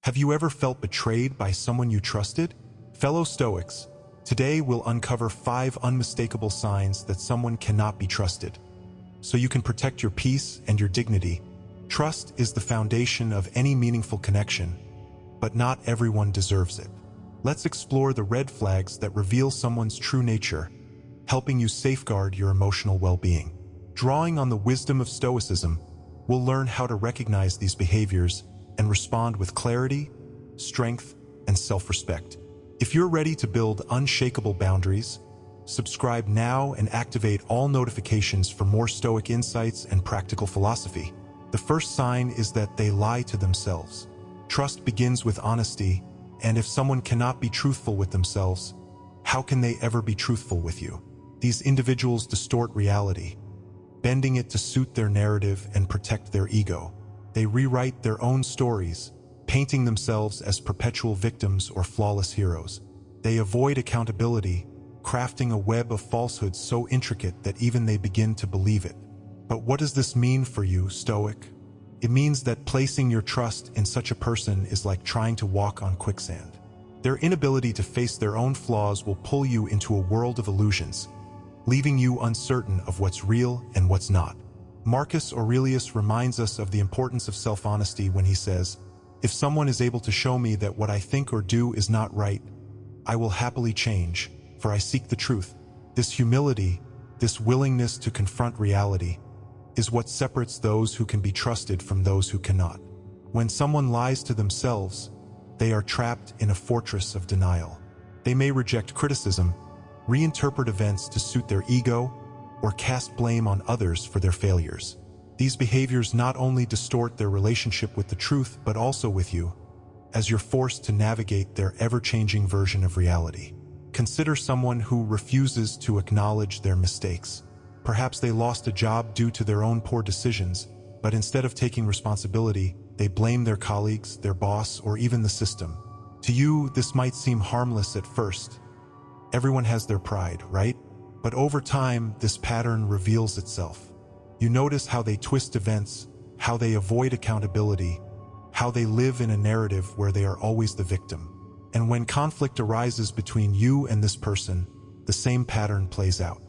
Have you ever felt betrayed by someone you trusted? Fellow Stoics, today we'll uncover 5 unmistakable signs that someone cannot be trusted, so you can protect your peace and your dignity. Trust is the foundation of any meaningful connection, but not everyone deserves it. Let's explore the red flags that reveal someone's true nature, helping you safeguard your emotional well-being. Drawing on the wisdom of Stoicism, we'll learn how to recognize these behaviors and respond with clarity, strength, and self-respect. If you're ready to build unshakable boundaries, subscribe now and activate all notifications for more Stoic insights and practical philosophy. The first sign is that they lie to themselves. Trust begins with honesty, and if someone cannot be truthful with themselves, how can they ever be truthful with you? These individuals distort reality, bending it to suit their narrative and protect their ego. They rewrite their own stories, painting themselves as perpetual victims or flawless heroes. They avoid accountability, crafting a web of falsehoods so intricate that even they begin to believe it. But what does this mean for you, Stoic? It means that placing your trust in such a person is like trying to walk on quicksand. Their inability to face their own flaws will pull you into a world of illusions, leaving you uncertain of what's real and what's not. Marcus Aurelius reminds us of the importance of self-honesty when he says, "If someone is able to show me that what I think or do is not right, I will happily change, for I seek the truth." This humility, this willingness to confront reality, is what separates those who can be trusted from those who cannot. When someone lies to themselves, they are trapped in a fortress of denial. They may reject criticism, reinterpret events to suit their ego, or cast blame on others for their failures. These behaviors not only distort their relationship with the truth but also with you, as you're forced to navigate their ever-changing version of reality. Consider someone who refuses to acknowledge their mistakes. Perhaps they lost a job due to their own poor decisions, but instead of taking responsibility, they blame their colleagues, their boss, or even the system. To you, this might seem harmless at first. Everyone has their pride, right? But over time, this pattern reveals itself. You notice how they twist events, how they avoid accountability, how they live in a narrative where they are always the victim. And when conflict arises between you and this person, the same pattern plays out.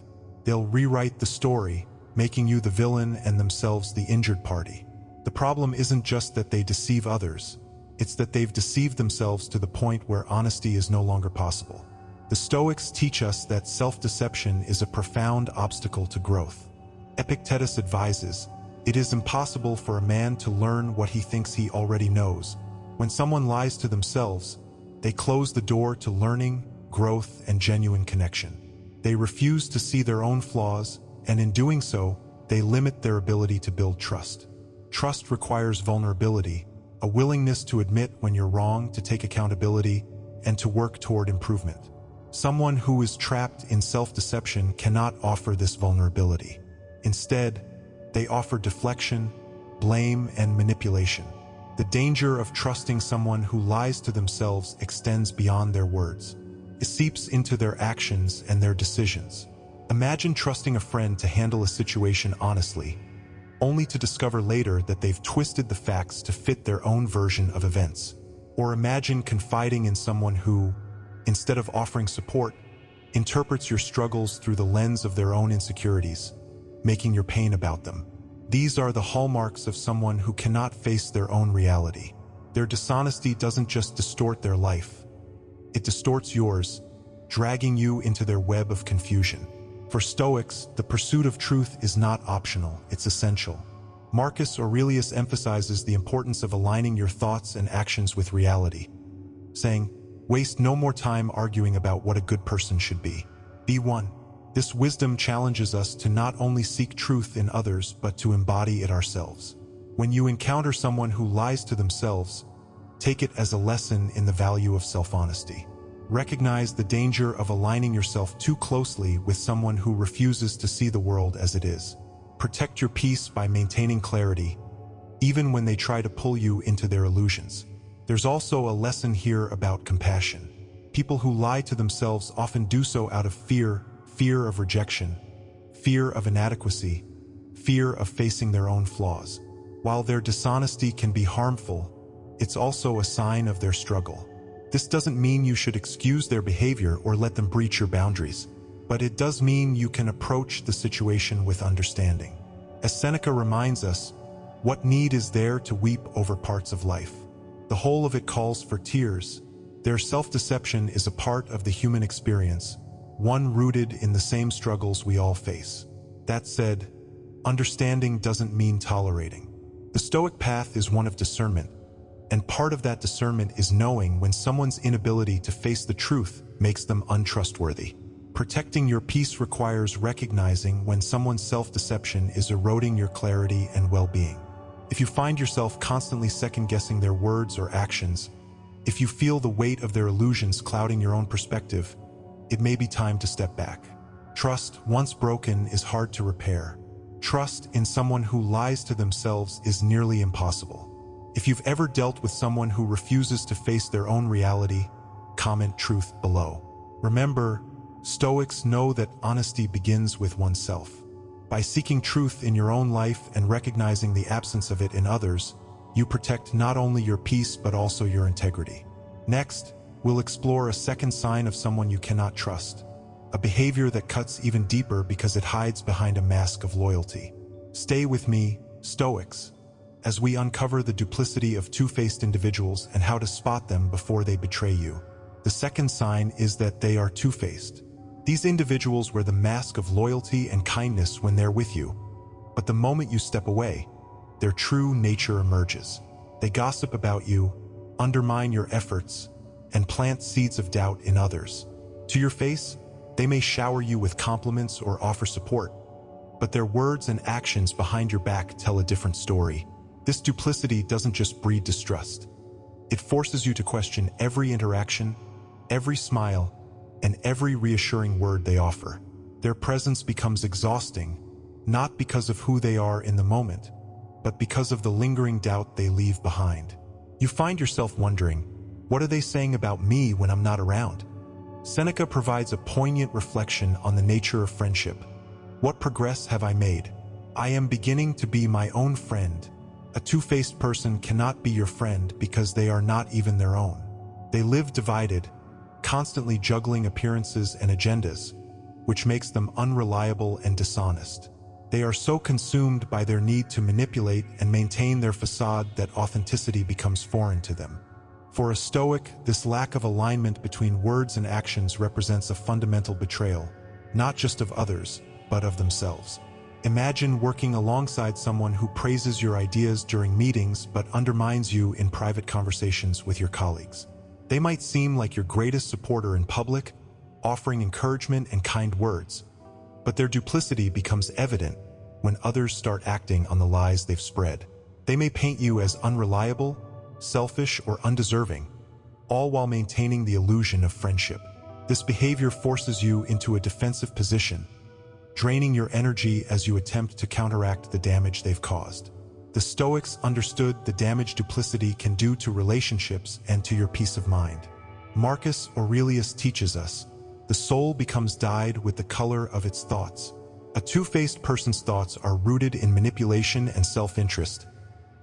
They'll rewrite the story, making you the villain and themselves the injured party. The problem isn't just that they deceive others, it's that they've deceived themselves to the point where honesty is no longer possible. The Stoics teach us that self-deception is a profound obstacle to growth. Epictetus advises, "It is impossible for a man to learn what he thinks he already knows." When someone lies to themselves, they close the door to learning, growth, and genuine connection. They refuse to see their own flaws, and in doing so, they limit their ability to build trust. Trust requires vulnerability, a willingness to admit when you're wrong, to take accountability, and to work toward improvement. Someone who is trapped in self-deception cannot offer this vulnerability. Instead, they offer deflection, blame, and manipulation. The danger of trusting someone who lies to themselves extends beyond their words. It seeps into their actions and their decisions. Imagine trusting a friend to handle a situation honestly, only to discover later that they've twisted the facts to fit their own version of events. Or imagine confiding in someone who, instead of offering support, interprets your struggles through the lens of their own insecurities, making your pain about them. These are the hallmarks of someone who cannot face their own reality. Their dishonesty doesn't just distort their life, it distorts yours, dragging you into their web of confusion. For Stoics, the pursuit of truth is not optional, it's essential. Marcus Aurelius emphasizes the importance of aligning your thoughts and actions with reality, saying, "Waste no more time arguing about what a good person should be. Be one." This wisdom challenges us to not only seek truth in others, but to embody it ourselves. When you encounter someone who lies to themselves, take it as a lesson in the value of self-honesty. Recognize the danger of aligning yourself too closely with someone who refuses to see the world as it is. Protect your peace by maintaining clarity, even when they try to pull you into their illusions. There's also a lesson here about compassion. People who lie to themselves often do so out of fear of rejection, fear of inadequacy, fear of facing their own flaws. While their dishonesty can be harmful, it's also a sign of their struggle. This doesn't mean you should excuse their behavior or let them breach your boundaries, but it does mean you can approach the situation with understanding. As Seneca reminds us, what need is there to weep over parts of life? The whole of it calls for tears. Their self-deception is a part of the human experience, one rooted in the same struggles we all face. That said, understanding doesn't mean tolerating. The Stoic path is one of discernment, and part of that discernment is knowing when someone's inability to face the truth makes them untrustworthy. Protecting your peace requires recognizing when someone's self-deception is eroding your clarity and well-being. If you find yourself constantly second-guessing their words or actions, if you feel the weight of their illusions clouding your own perspective, it may be time to step back. Trust, once broken, is hard to repair. Trust in someone who lies to themselves is nearly impossible. If you've ever dealt with someone who refuses to face their own reality, comment truth below. Remember, Stoics know that honesty begins with oneself. By seeking truth in your own life and recognizing the absence of it in others, you protect not only your peace but also your integrity. Next, we'll explore a second sign of someone you cannot trust, a behavior that cuts even deeper because it hides behind a mask of loyalty. Stay with me, Stoics, as we uncover the duplicity of two-faced individuals and how to spot them before they betray you. The second sign is that they are two-faced. These individuals wear the mask of loyalty and kindness when they're with you, but the moment you step away, their true nature emerges. They gossip about you, undermine your efforts, and plant seeds of doubt in others. To your face, they may shower you with compliments or offer support, but their words and actions behind your back tell a different story. This duplicity doesn't just breed distrust. It forces you to question every interaction, every smile, and every reassuring word they offer. Their presence becomes exhausting, not because of who they are in the moment, but because of the lingering doubt they leave behind. You find yourself wondering, what are they saying about me when I'm not around? Seneca provides a poignant reflection on the nature of friendship. What progress have I made? I am beginning to be my own friend. A two-faced person cannot be your friend because they are not even their own. They live divided, constantly juggling appearances and agendas, which makes them unreliable and dishonest. They are so consumed by their need to manipulate and maintain their facade that authenticity becomes foreign to them. For a Stoic, this lack of alignment between words and actions represents a fundamental betrayal, not just of others, but of themselves. Imagine working alongside someone who praises your ideas during meetings but undermines you in private conversations with your colleagues. They might seem like your greatest supporter in public, offering encouragement and kind words, but their duplicity becomes evident when others start acting on the lies they've spread. They may paint you as unreliable, selfish, or undeserving, all while maintaining the illusion of friendship. This behavior forces you into a defensive position, draining your energy as you attempt to counteract the damage they've caused. The Stoics understood the damage duplicity can do to relationships and to your peace of mind. Marcus Aurelius teaches us, the soul becomes dyed with the color of its thoughts. A two-faced person's thoughts are rooted in manipulation and self-interest,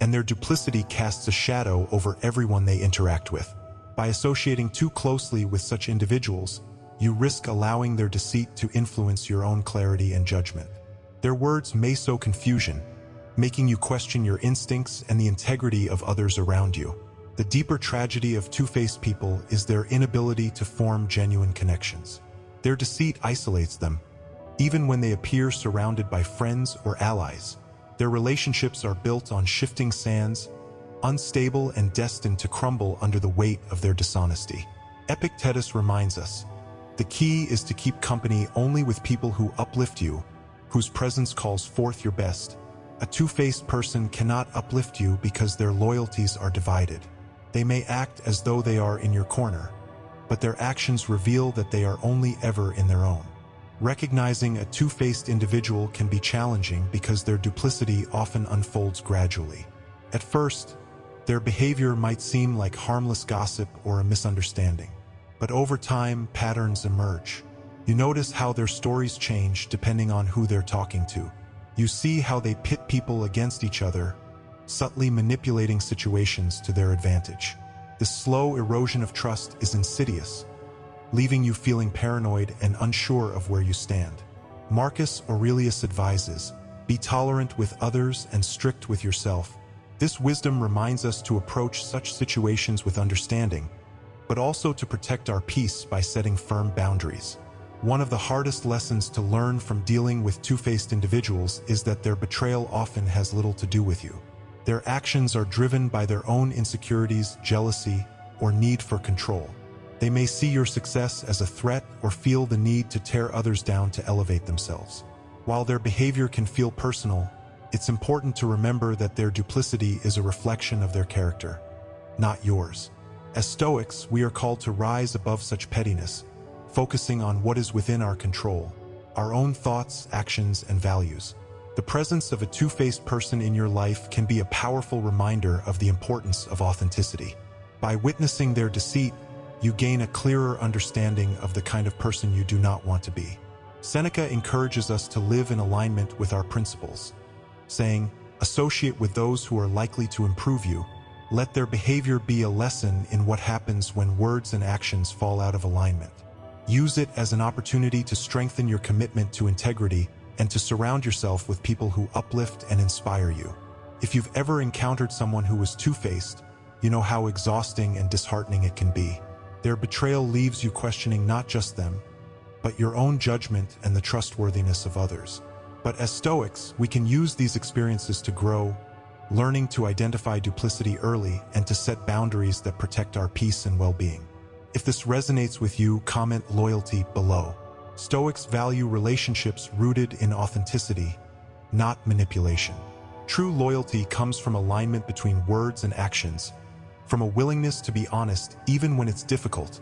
and their duplicity casts a shadow over everyone they interact with. By associating too closely with such individuals, you risk allowing their deceit to influence your own clarity and judgment. Their words may sow confusion, making you question your instincts and the integrity of others around you. The deeper tragedy of two-faced people is their inability to form genuine connections. Their deceit isolates them, even when they appear surrounded by friends or allies. Their relationships are built on shifting sands, unstable and destined to crumble under the weight of their dishonesty. Epictetus reminds us, the key is to keep company only with people who uplift you, whose presence calls forth your best. A two-faced person cannot uplift you because their loyalties are divided. They may act as though they are in your corner, but their actions reveal that they are only ever in their own. Recognizing a two-faced individual can be challenging because their duplicity often unfolds gradually. At first, their behavior might seem like harmless gossip or a misunderstanding, but over time, patterns emerge. You notice how their stories change depending on who they're talking to. You see how they pit people against each other, subtly manipulating situations to their advantage. This slow erosion of trust is insidious, leaving you feeling paranoid and unsure of where you stand. Marcus Aurelius advises, be tolerant with others and strict with yourself. This wisdom reminds us to approach such situations with understanding, but also to protect our peace by setting firm boundaries. One of the hardest lessons to learn from dealing with two-faced individuals is that their betrayal often has little to do with you. Their actions are driven by their own insecurities, jealousy, or need for control. They may see your success as a threat or feel the need to tear others down to elevate themselves. While their behavior can feel personal, it's important to remember that their duplicity is a reflection of their character, not yours. As Stoics, we are called to rise above such pettiness, focusing on what is within our control, our own thoughts, actions, and values. The presence of a two-faced person in your life can be a powerful reminder of the importance of authenticity. By witnessing their deceit, you gain a clearer understanding of the kind of person you do not want to be. Seneca encourages us to live in alignment with our principles, saying, associate with those who are likely to improve you. Let their behavior be a lesson in what happens when words and actions fall out of alignment. Use it as an opportunity to strengthen your commitment to integrity and to surround yourself with people who uplift and inspire you. If you've ever encountered someone who was two-faced, you know how exhausting and disheartening it can be. Their betrayal leaves you questioning not just them, but your own judgment and the trustworthiness of others. But as Stoics, we can use these experiences to grow, learning to identify duplicity early and to set boundaries that protect our peace and well-being. If this resonates with you, comment loyalty below. Stoics value relationships rooted in authenticity, not manipulation. True loyalty comes from alignment between words and actions, from a willingness to be honest even when it's difficult,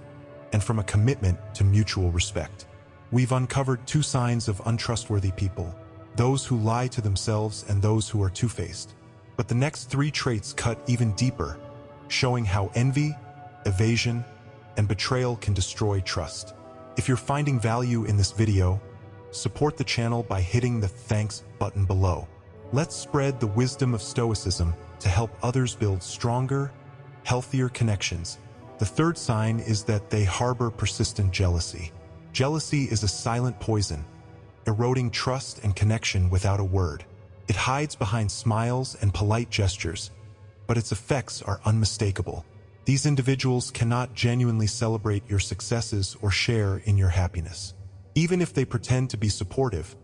and from a commitment to mutual respect. We've uncovered two signs of untrustworthy people, those who lie to themselves and those who are two-faced. But the next three traits cut even deeper, showing how envy, evasion, and betrayal can destroy trust. If you're finding value in this video, support the channel by hitting the thanks button below. Let's spread the wisdom of Stoicism to help others build stronger, healthier connections. The third sign is that they harbor persistent jealousy. Jealousy is a silent poison, eroding trust and connection without a word. It hides behind smiles and polite gestures, but its effects are unmistakable. These individuals cannot genuinely celebrate your successes or share in your happiness. Even if they pretend to be supportive,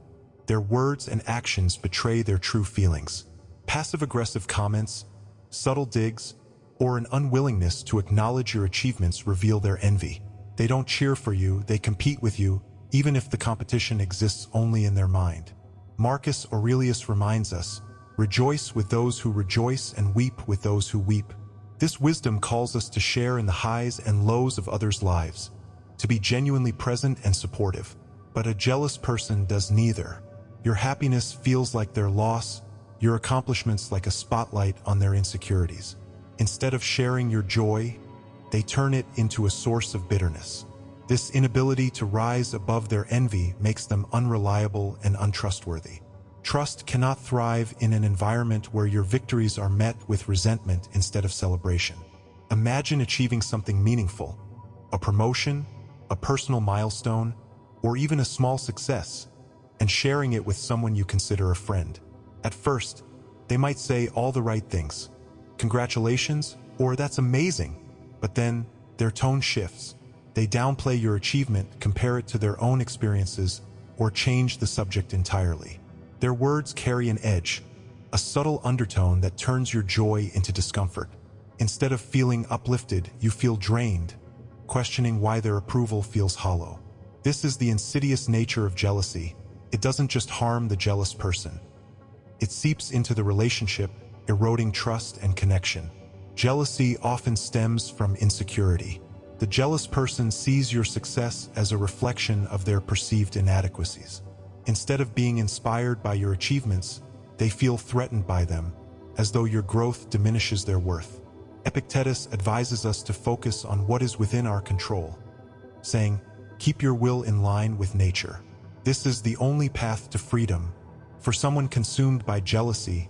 their words and actions betray their true feelings. Passive-aggressive comments, subtle digs, or an unwillingness to acknowledge your achievements reveal their envy. They don't cheer for you, they compete with you, even if the competition exists only in their mind. Marcus Aurelius reminds us, rejoice with those who rejoice and weep with those who weep. This wisdom calls us to share in the highs and lows of others' lives, to be genuinely present and supportive. But a jealous person does neither. Your happiness feels like their loss, your accomplishments like a spotlight on their insecurities. Instead of sharing your joy, they turn it into a source of bitterness. This inability to rise above their envy makes them unreliable and untrustworthy. Trust cannot thrive in an environment where your victories are met with resentment instead of celebration. Imagine achieving something meaningful, a promotion, a personal milestone, or even a small success, and sharing it with someone you consider a friend. At first, they might say all the right things. Congratulations, or that's amazing. But then, their tone shifts. They downplay your achievement, compare it to their own experiences, or change the subject entirely. Their words carry an edge, a subtle undertone that turns your joy into discomfort. Instead of feeling uplifted, you feel drained, questioning why their approval feels hollow. This is the insidious nature of jealousy. It doesn't just harm the jealous person. It seeps into the relationship, eroding trust and connection. Jealousy often stems from insecurity. The jealous person sees your success as a reflection of their perceived inadequacies. Instead of being inspired by your achievements, they feel threatened by them, as though your growth diminishes their worth. Epictetus advises us to focus on what is within our control, saying, keep your will in line with nature. This is the only path to freedom. For someone consumed by jealousy,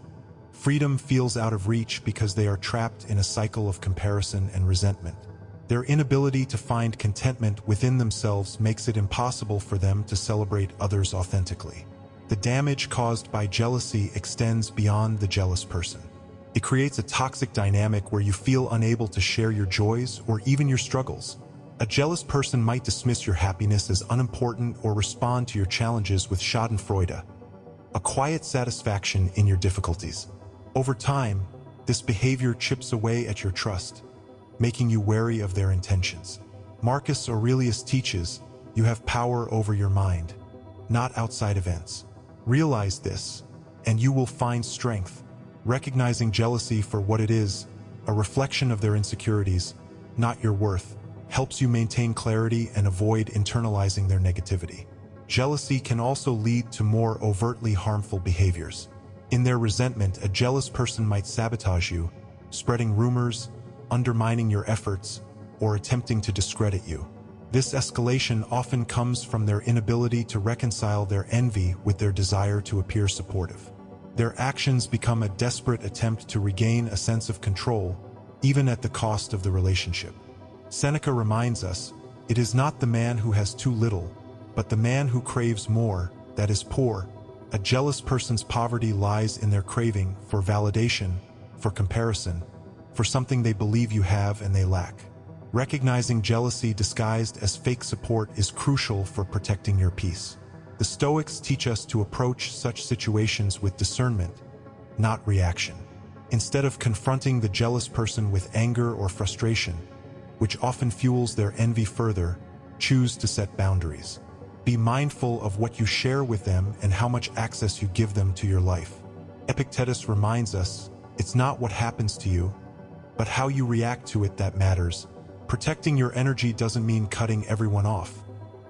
Freedom feels out of reach because they are trapped in a cycle of comparison and resentment. Their inability to find contentment within themselves makes it impossible for them to celebrate others authentically. The damage caused by jealousy extends beyond the jealous person. It creates a toxic dynamic where you feel unable to share your joys or even your struggles. A jealous person might dismiss your happiness as unimportant or respond to your challenges with schadenfreude, a quiet satisfaction in your difficulties. Over time, this behavior chips away at your trust, making you wary of their intentions. Marcus Aurelius teaches, you have power over your mind, not outside events. Realize this, and you will find strength. Recognizing jealousy for what it is, a reflection of their insecurities, not your worth, helps you maintain clarity and avoid internalizing their negativity. Jealousy can also lead to more overtly harmful behaviors. In their resentment, a jealous person might sabotage you, spreading rumors, undermining your efforts, or attempting to discredit you. This escalation often comes from their inability to reconcile their envy with their desire to appear supportive. Their actions become a desperate attempt to regain a sense of control, even at the cost of the relationship. Seneca reminds us, it is not the man who has too little, but the man who craves more, that is poor. A jealous person's poverty lies in their craving for validation, for comparison, for something they believe you have and they lack. Recognizing jealousy disguised as fake support is crucial for protecting your peace. The Stoics teach us to approach such situations with discernment, not reaction. Instead of confronting the jealous person with anger or frustration, which often fuels their envy further, choose to set boundaries. Be mindful of what you share with them and how much access you give them to your life. Epictetus reminds us, it's not what happens to you, but how you react to it that matters. Protecting your energy doesn't mean cutting everyone off.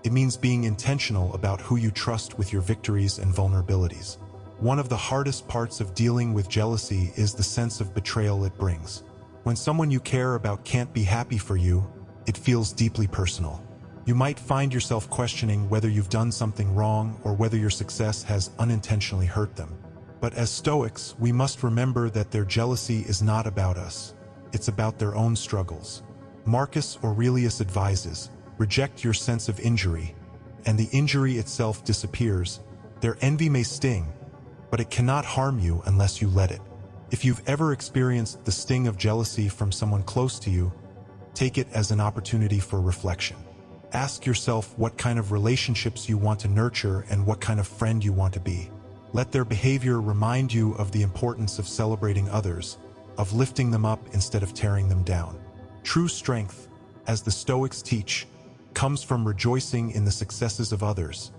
It means being intentional about who you trust with your victories and vulnerabilities. One of the hardest parts of dealing with jealousy is the sense of betrayal it brings. When someone you care about can't be happy for you, it feels deeply personal. You might find yourself questioning whether you've done something wrong or whether your success has unintentionally hurt them. But as Stoics, we must remember that their jealousy is not about us. It's about their own struggles. Marcus Aurelius advises, reject your sense of injury, and the injury itself disappears. Their envy may sting, but it cannot harm you unless you let it. If you've ever experienced the sting of jealousy from someone close to you, take it as an opportunity for reflection. Ask yourself what kind of relationships you want to nurture and what kind of friend you want to be. Let their behavior remind you of the importance of celebrating others, of lifting them up instead of tearing them down. True strength, as the Stoics teach, comes from rejoicing in the successes of others,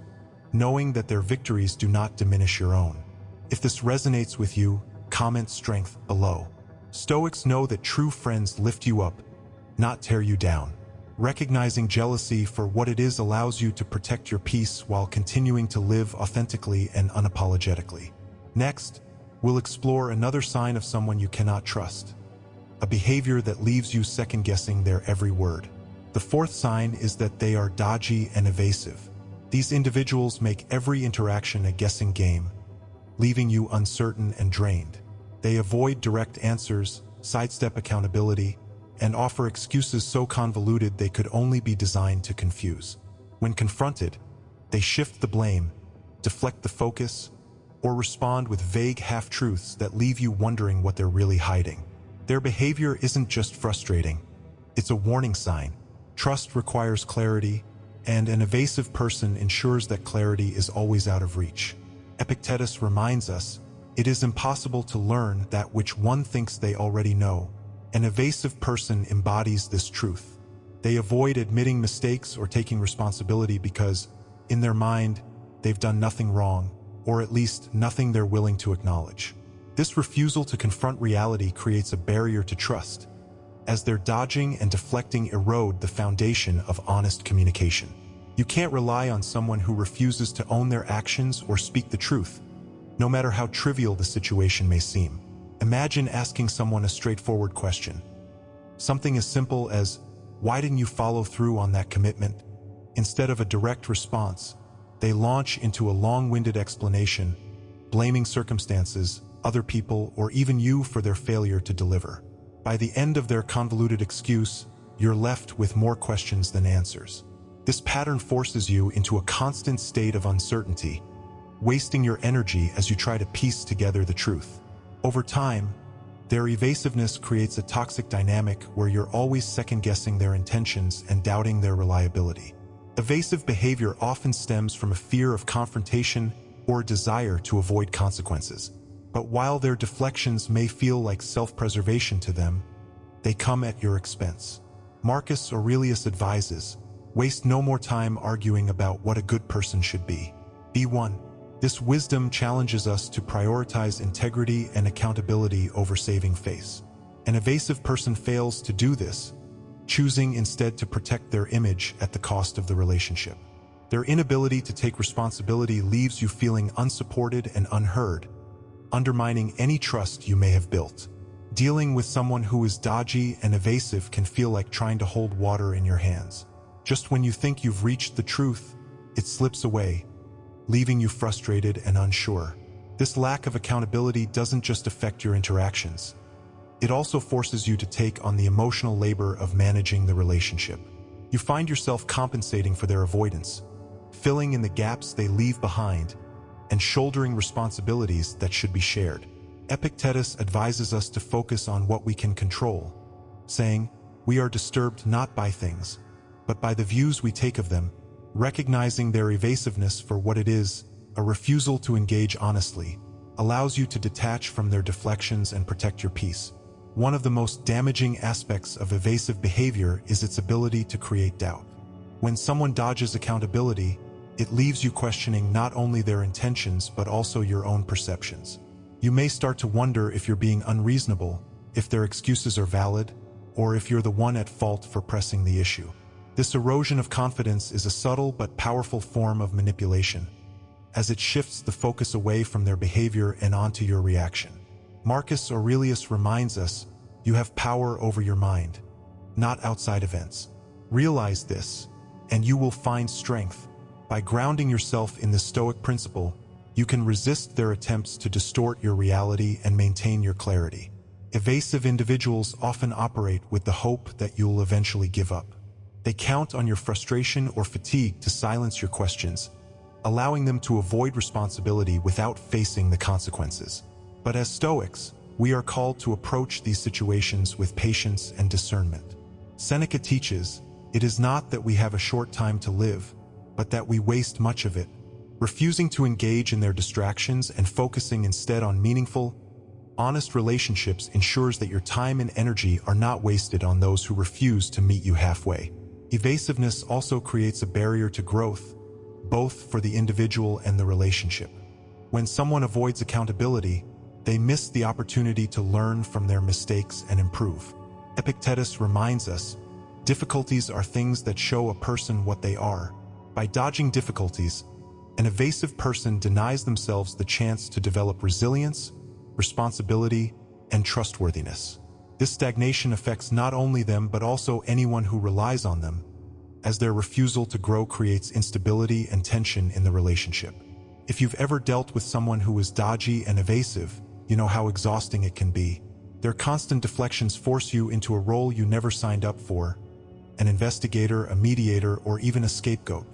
knowing that their victories do not diminish your own. If this resonates with you, comment strength below. Stoics know that true friends lift you up, not tear you down. Recognizing jealousy for what it is allows you to protect your peace while continuing to live authentically and unapologetically. Next, we'll explore another sign of someone you cannot trust, a behavior that leaves you second-guessing their every word. The fourth sign is that they are dodgy and evasive. These individuals make every interaction a guessing game, leaving you uncertain and drained. They avoid direct answers, sidestep accountability, and offer excuses so convoluted they could only be designed to confuse. When confronted, they shift the blame, deflect the focus, or respond with vague half-truths that leave you wondering what they're really hiding. Their behavior isn't just frustrating, it's a warning sign. Trust requires clarity, and an evasive person ensures that clarity is always out of reach. Epictetus reminds us, it is impossible to learn that which one thinks they already know. An evasive person embodies this truth. They avoid admitting mistakes or taking responsibility because, in their mind, they've done nothing wrong, or at least nothing they're willing to acknowledge. This refusal to confront reality creates a barrier to trust, as their dodging and deflecting erode the foundation of honest communication. You can't rely on someone who refuses to own their actions or speak the truth, no matter how trivial the situation may seem. Imagine asking someone a straightforward question. Something as simple as, "Why didn't you follow through on that commitment?" Instead of a direct response, they launch into a long-winded explanation, blaming circumstances, other people, or even you for their failure to deliver. By the end of their convoluted excuse, you're left with more questions than answers. This pattern forces you into a constant state of uncertainty, wasting your energy as you try to piece together the truth. Over time, their evasiveness creates a toxic dynamic where you're always second-guessing their intentions and doubting their reliability. Evasive behavior often stems from a fear of confrontation or a desire to avoid consequences. But while their deflections may feel like self-preservation to them, they come at your expense. Marcus Aurelius advises, waste no more time arguing about what a good person should be. Be one. This wisdom challenges us to prioritize integrity and accountability over saving face. An evasive person fails to do this, choosing instead to protect their image at the cost of the relationship. Their inability to take responsibility leaves you feeling unsupported and unheard, undermining any trust you may have built. Dealing with someone who is dodgy and evasive can feel like trying to hold water in your hands. Just when you think you've reached the truth, it slips away, leaving you frustrated and unsure. This lack of accountability doesn't just affect your interactions. It also forces you to take on the emotional labor of managing the relationship. You find yourself compensating for their avoidance, filling in the gaps they leave behind, and shouldering responsibilities that should be shared. Epictetus advises us to focus on what we can control, saying, "We are disturbed not by things, but by the views we take of them." Recognizing their evasiveness for what it is, a refusal to engage honestly, allows you to detach from their deflections and protect your peace. One of the most damaging aspects of evasive behavior is its ability to create doubt. When someone dodges accountability, it leaves you questioning not only their intentions but also your own perceptions. You may start to wonder if you're being unreasonable, if their excuses are valid, or if you're the one at fault for pressing the issue. This erosion of confidence is a subtle but powerful form of manipulation, as it shifts the focus away from their behavior and onto your reaction. Marcus Aurelius reminds us, you have power over your mind, not outside events. Realize this, and you will find strength. By grounding yourself in the Stoic principle, you can resist their attempts to distort your reality and maintain your clarity. Evasive individuals often operate with the hope that you'll eventually give up. They count on your frustration or fatigue to silence your questions, allowing them to avoid responsibility without facing the consequences. But as Stoics, we are called to approach these situations with patience and discernment. Seneca teaches, "It is not that we have a short time to live, but that we waste much of it." Refusing to engage in their distractions and focusing instead on meaningful, honest relationships ensures that your time and energy are not wasted on those who refuse to meet you halfway. Evasiveness also creates a barrier to growth, both for the individual and the relationship. When someone avoids accountability, they miss the opportunity to learn from their mistakes and improve. Epictetus reminds us, difficulties are things that show a person what they are. By dodging difficulties, an evasive person denies themselves the chance to develop resilience, responsibility, and trustworthiness. This stagnation affects not only them but also anyone who relies on them, as their refusal to grow creates instability and tension in the relationship. If you've ever dealt with someone who is dodgy and evasive, you know how exhausting it can be. Their constant deflections force you into a role you never signed up for, an investigator, a mediator, or even a scapegoat.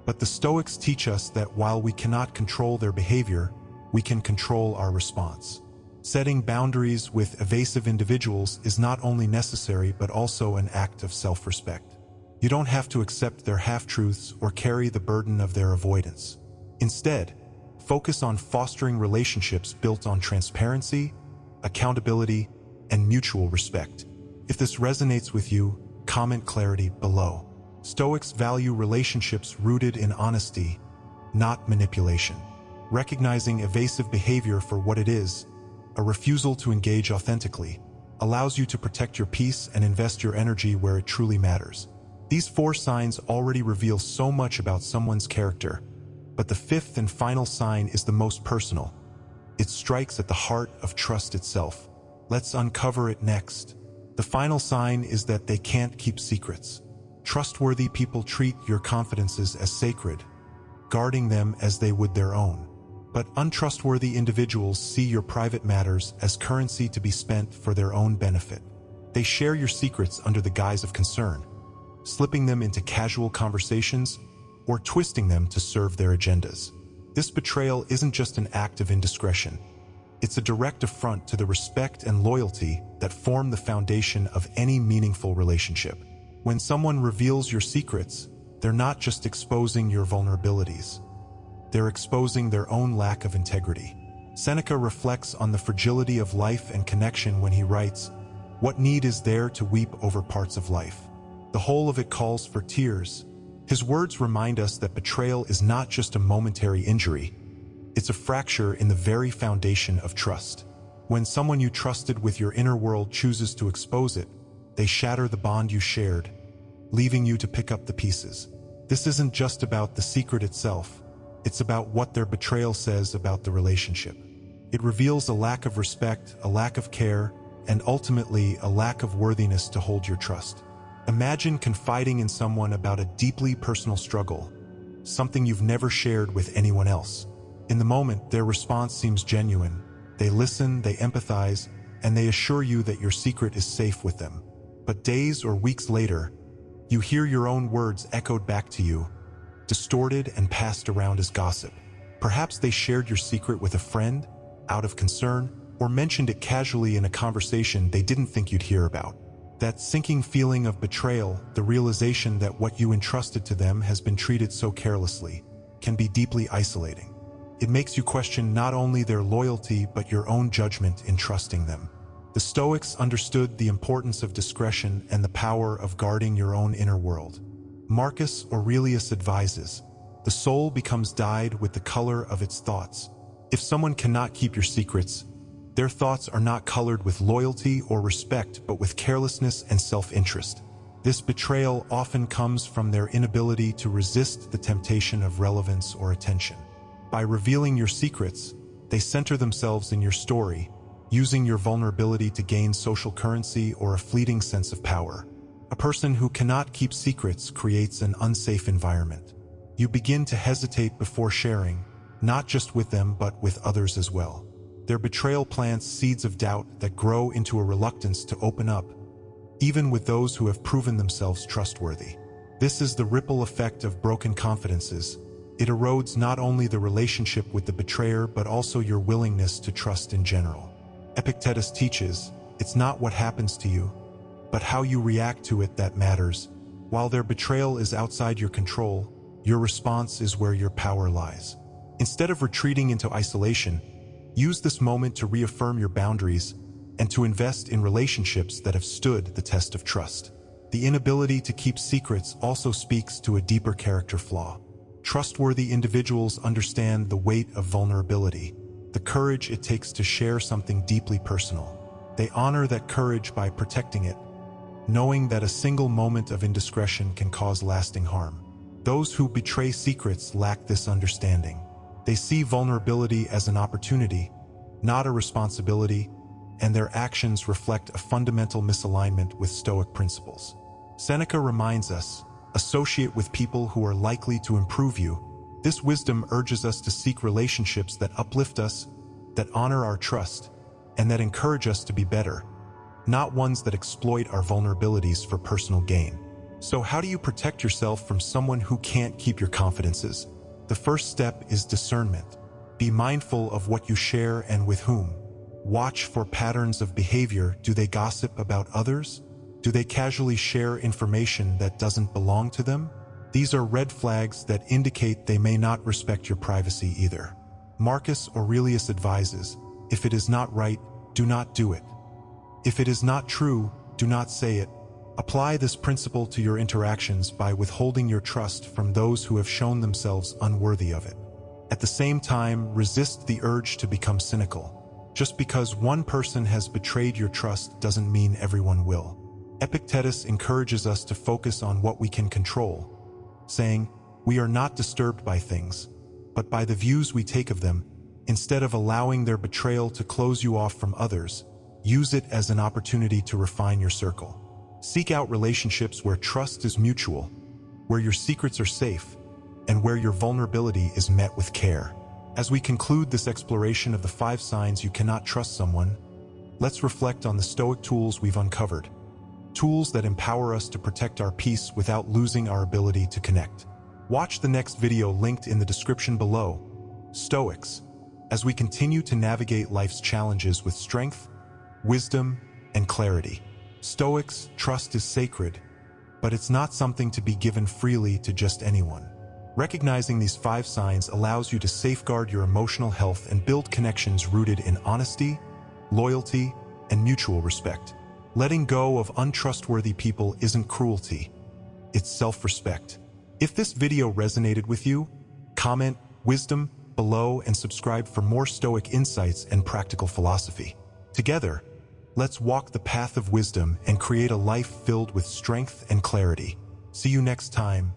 But the Stoics teach us that while we cannot control their behavior, we can control our response. Setting boundaries with evasive individuals is not only necessary but also an act of self-respect. You don't have to accept their half-truths or carry the burden of their avoidance. Instead, focus on fostering relationships built on transparency, accountability, and mutual respect. If this resonates with you, comment clarity below. Stoics value relationships rooted in honesty, not manipulation. Recognizing evasive behavior for what it is, a refusal to engage authentically, allows you to protect your peace and invest your energy where it truly matters. These 4 signs already reveal so much about someone's character, but the 5th and final sign is the most personal. It strikes at the heart of trust itself. Let's uncover it next. The final sign is that they can't keep secrets. Trustworthy people treat your confidences as sacred, guarding them as they would their own. But untrustworthy individuals see your private matters as currency to be spent for their own benefit. They share your secrets under the guise of concern, slipping them into casual conversations or twisting them to serve their agendas. This betrayal isn't just an act of indiscretion. It's a direct affront to the respect and loyalty that form the foundation of any meaningful relationship. When someone reveals your secrets, they're not just exposing your vulnerabilities. They're exposing their own lack of integrity. Seneca reflects on the fragility of life and connection when he writes, "What need is there to weep over parts of life? The whole of it calls for tears." His words remind us that betrayal is not just a momentary injury. It's a fracture in the very foundation of trust. When someone you trusted with your inner world chooses to expose it, they shatter the bond you shared, leaving you to pick up the pieces. This isn't just about the secret itself. It's about what their betrayal says about the relationship. It reveals a lack of respect, a lack of care, and ultimately a lack of worthiness to hold your trust. Imagine confiding in someone about a deeply personal struggle, something you've never shared with anyone else. In the moment, their response seems genuine. They listen, they empathize, and they assure you that your secret is safe with them. But days or weeks later, you hear your own words echoed back to you, distorted and passed around as gossip. Perhaps they shared your secret with a friend, out of concern, or mentioned it casually in a conversation they didn't think you'd hear about. That sinking feeling of betrayal, the realization that what you entrusted to them has been treated so carelessly, can be deeply isolating. It makes you question not only their loyalty but your own judgment in trusting them. The Stoics understood the importance of discretion and the power of guarding your own inner world. Marcus Aurelius advises, "The soul becomes dyed with the color of its thoughts." If someone cannot keep your secrets, their thoughts are not colored with loyalty or respect but with carelessness and self-interest. This betrayal often comes from their inability to resist the temptation of relevance or attention. By revealing your secrets, they center themselves in your story, using your vulnerability to gain social currency or a fleeting sense of power. A person who cannot keep secrets creates an unsafe environment. You begin to hesitate before sharing, not just with them but with others as well. Their betrayal plants seeds of doubt that grow into a reluctance to open up, even with those who have proven themselves trustworthy. This is the ripple effect of broken confidences. It erodes not only the relationship with the betrayer but also your willingness to trust in general. Epictetus teaches, it's not what happens to you, but how you react to it that matters. While their betrayal is outside your control, your response is where your power lies. Instead of retreating into isolation, use this moment to reaffirm your boundaries and to invest in relationships that have stood the test of trust. The inability to keep secrets also speaks to a deeper character flaw. Trustworthy individuals understand the weight of vulnerability, the courage it takes to share something deeply personal. They honor that courage by protecting it, knowing that a single moment of indiscretion can cause lasting harm. Those who betray secrets lack this understanding. They see vulnerability as an opportunity, not a responsibility, and their actions reflect a fundamental misalignment with Stoic principles. Seneca reminds us, associate with people who are likely to improve you. This wisdom urges us to seek relationships that uplift us, that honor our trust, and that encourage us to be better, not ones that exploit our vulnerabilities for personal gain. So how do you protect yourself from someone who can't keep your confidences? The first step is discernment. Be mindful of what you share and with whom. Watch for patterns of behavior. Do they gossip about others? Do they casually share information that doesn't belong to them? These are red flags that indicate they may not respect your privacy either. Marcus Aurelius advises, if it is not right, do not do it. If it is not true, do not say it. Apply this principle to your interactions by withholding your trust from those who have shown themselves unworthy of it. At the same time, resist the urge to become cynical. Just because one person has betrayed your trust doesn't mean everyone will. Epictetus encourages us to focus on what we can control, saying, we are not disturbed by things, but by the views we take of them. Instead of allowing their betrayal to close you off from others, use it as an opportunity to refine your circle. Seek out relationships where trust is mutual, where your secrets are safe, and where your vulnerability is met with care. As we conclude this exploration of the 5 signs you cannot trust someone, let's reflect on the Stoic tools we've uncovered. Tools that empower us to protect our peace without losing our ability to connect. Watch the next video linked in the description below. Stoics, as we continue to navigate life's challenges with strength, wisdom, and clarity. Stoics, trust is sacred, but it's not something to be given freely to just anyone. Recognizing these 5 signs allows you to safeguard your emotional health and build connections rooted in honesty, loyalty, and mutual respect. Letting go of untrustworthy people isn't cruelty, it's self-respect. If this video resonated with you, comment wisdom below and subscribe for more Stoic insights and practical philosophy. Together, let's walk the path of wisdom and create a life filled with strength and clarity. See you next time.